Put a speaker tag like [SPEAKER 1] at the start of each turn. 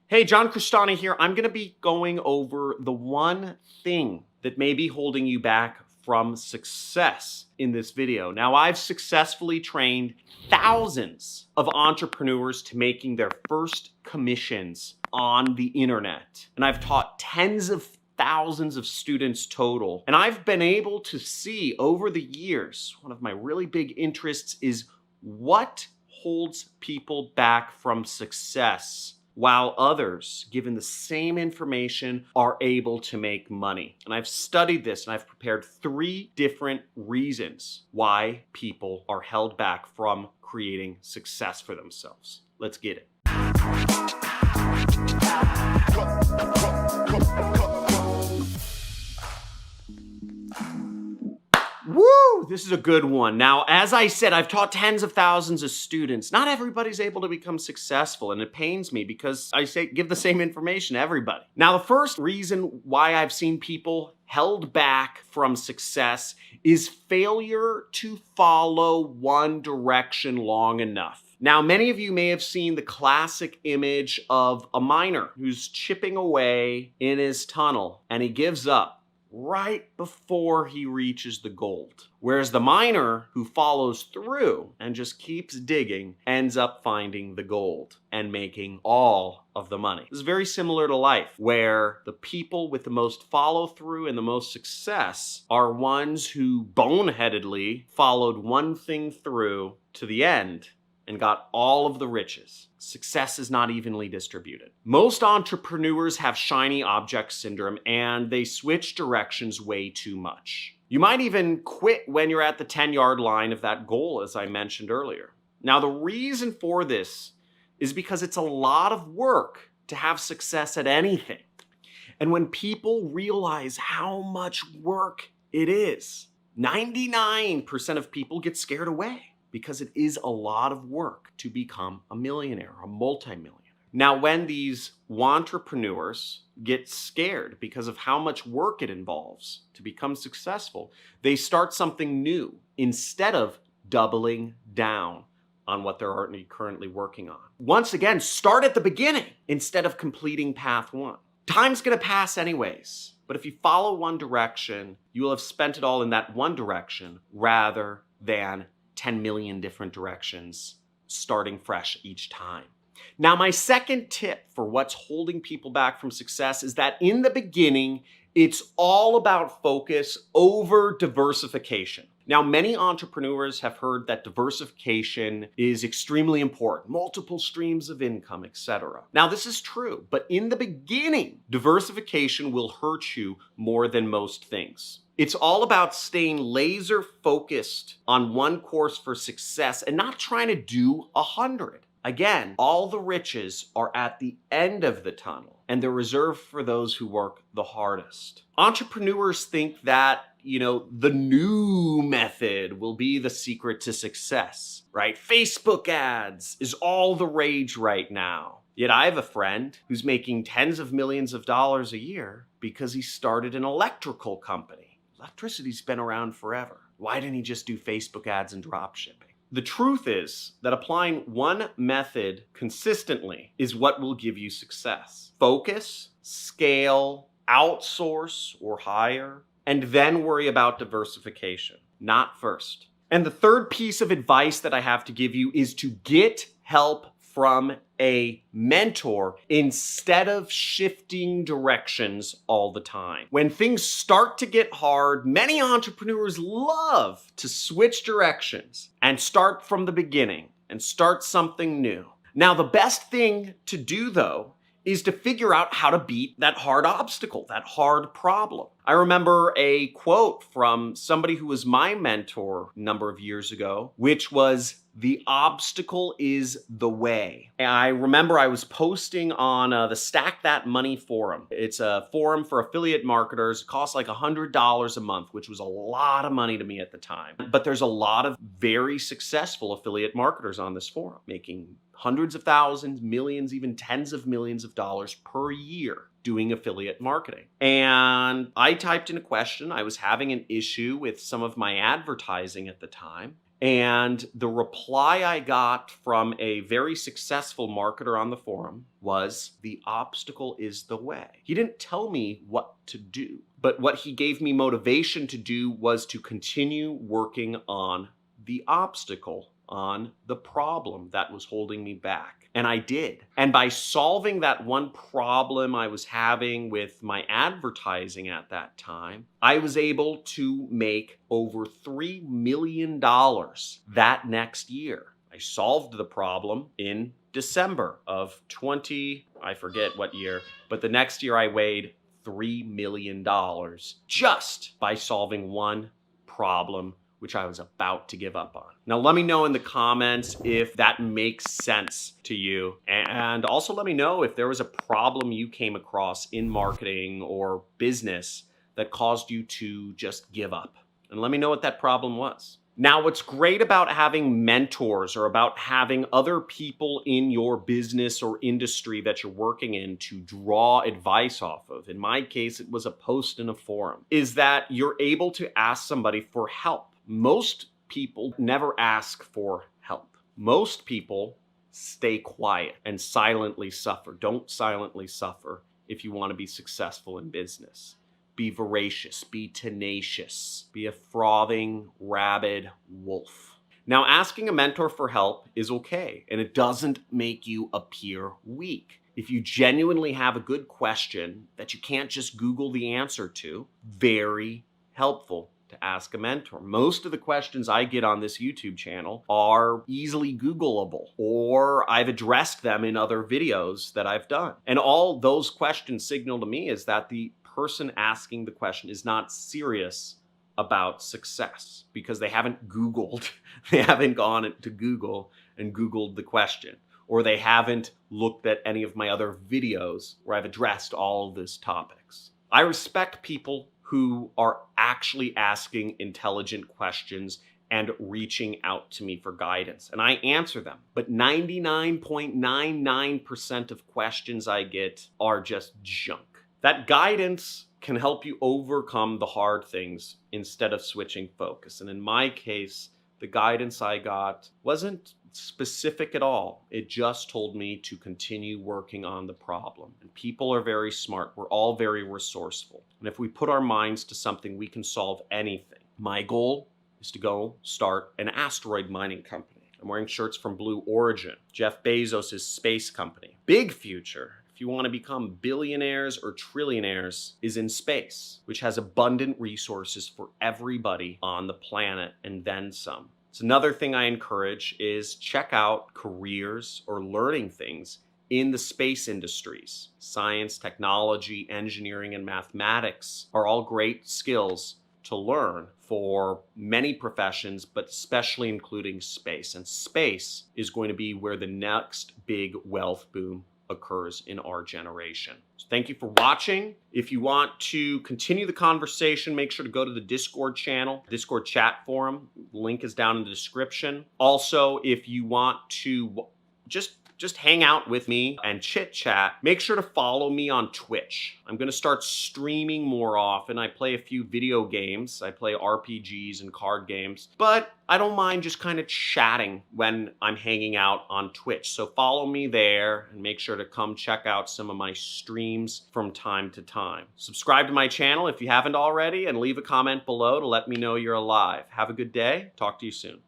[SPEAKER 1] Hey, John Crestani here. I'm going to be going over the one thing that may be holding you back from success in this video. Now, I've successfully trained thousands of entrepreneurs to making their first commissions on the internet. And I've taught tens of thousands of students total. And I've been able to see over the years, one of my really big interests is what holds people back from success while others, given the same information, are able to make money. And I've studied this and I've prepared 3 different reasons why people are held back from creating success for themselves. Let's get it. Woo! This is a good one. Now, as I said, I've taught tens of thousands of students. Not everybody's able to become successful, and it pains me because I say give the same information to everybody. Now, the first reason why I've seen people held back from success is failure to follow one direction long enough. Now, many of you may have seen the classic image of a miner who's chipping away in his tunnel, and he gives up right before he reaches the gold. Whereas the miner who follows through and just keeps digging ends up finding the gold and making all of the money. This is very similar to life, where the people with the most follow through and the most success are ones who boneheadedly followed one thing through to the end and got all of the riches. Success is not evenly distributed. Most entrepreneurs have shiny object syndrome and they switch directions way too much. You might even quit when you're at the 10-yard line of that goal, as I mentioned earlier. Now, the reason for this is because it's a lot of work to have success at anything. And when people realize how much work it is, 99% of people get scared away, because it is a lot of work to become a millionaire, a multimillionaire. Now, when these wantrepreneurs get scared because of how much work it involves to become successful, they start something new instead of doubling down on what they're already currently working on. Once again, start at the beginning instead of completing path 1. Time's gonna pass anyways, but if you follow one direction, you will have spent it all in that one direction rather than 10 million different directions, starting fresh each time. Now, my second tip for what's holding people back from success is that in the beginning, it's all about focus over diversification. Now, many entrepreneurs have heard that diversification is extremely important, multiple streams of income, etc. Now, this is true, but in the beginning, diversification will hurt you more than most things. It's all about staying laser focused on one course for success and not trying to do 100. Again, all the riches are at the end of the tunnel and they're reserved for those who work the hardest. Entrepreneurs think that, the new method will be the secret to success, right? Facebook ads is all the rage right now. Yet I have a friend who's making tens of millions of dollars a year because he started an electrical company. Electricity's been around forever. Why didn't he just do Facebook ads and drop shipping? The truth is that applying one method consistently is what will give you success. Focus, scale, outsource or hire, and then worry about diversification, not first. And the third piece of advice that I have to give you is to get help from a mentor instead of shifting directions all the time. When things start to get hard, many entrepreneurs love to switch directions and start from the beginning and start something new. Now, the best thing to do, though, is to figure out how to beat that hard obstacle, that hard problem. I remember a quote from somebody who was my mentor a number of years ago, which was, "The obstacle is the way." And I remember I was posting on the Stack That Money forum. It's a forum for affiliate marketers. It costs like $100 a month, which was a lot of money to me at the time. But there's a lot of very successful affiliate marketers on this forum, making hundreds of thousands, millions, even tens of millions of dollars per year doing affiliate marketing. And I typed in a question. I was having an issue with some of my advertising at the time. And the reply I got from a very successful marketer on the forum was, the obstacle is the way. He didn't tell me what to do, but what he gave me motivation to do was to continue working on the obstacle, on the problem that was holding me back. And I did. And by solving that one problem I was having with my advertising at that time, I was able to make over $3 million that next year. I solved the problem in December of I forget what year, but the next year I made $3 million just by solving one problem which I was about to give up on. Now, let me know in the comments if that makes sense to you. And also let me know if there was a problem you came across in marketing or business that caused you to just give up. And let me know what that problem was. Now, what's great about having mentors or about having other people in your business or industry that you're working in to draw advice off of, in my case, it was a post in a forum, is that you're able to ask somebody for help. Most people never ask for help. Most people stay quiet and silently suffer. Don't silently suffer if you want to be successful in business. Be voracious, be tenacious, be a frothing, rabid wolf. Now, asking a mentor for help is okay, and it doesn't make you appear weak. If you genuinely have a good question that you can't just Google the answer to, very helpful to ask a mentor. Most of the questions I get on this YouTube channel are easily Googleable, or I've addressed them in other videos that I've done. And all those questions signal to me is that the person asking the question is not serious about success because they haven't Googled, they haven't gone to Google and Googled the question, or they haven't looked at any of my other videos where I've addressed all of these topics. I respect people who are actually asking intelligent questions and reaching out to me for guidance, and I answer them. But 99.99% of questions I get are just junk. That guidance can help you overcome the hard things instead of switching focus. And in my case, the guidance I got wasn't specific at all. It just told me to continue working on the problem. And people are very smart. We're all very resourceful. And if we put our minds to something, we can solve anything. My goal is to go start an asteroid mining company. I'm wearing shirts from Blue Origin, Jeff Bezos' space company. Big future, if you want to become billionaires or trillionaires, is in space, which has abundant resources for everybody on the planet and then some. So another thing I encourage is check out careers or learning things in the space industries. Science, technology, engineering, and mathematics are all great skills to learn for many professions, but especially including space. And space is going to be where the next big wealth boom occurs in our generation. So thank you for watching. If you want to continue the conversation, make sure to go to the Discord channel, Discord chat forum. Link is down in the description. Also, if you want to just hang out with me and chit chat, make sure to follow me on Twitch. I'm going to start streaming more often. I play a few video games. I play RPGs and card games, but I don't mind just kind of chatting when I'm hanging out on Twitch. So follow me there and make sure to come check out some of my streams from time to time. Subscribe to my channel if you haven't already, and leave a comment below to let me know you're alive. Have a good day. Talk to you soon.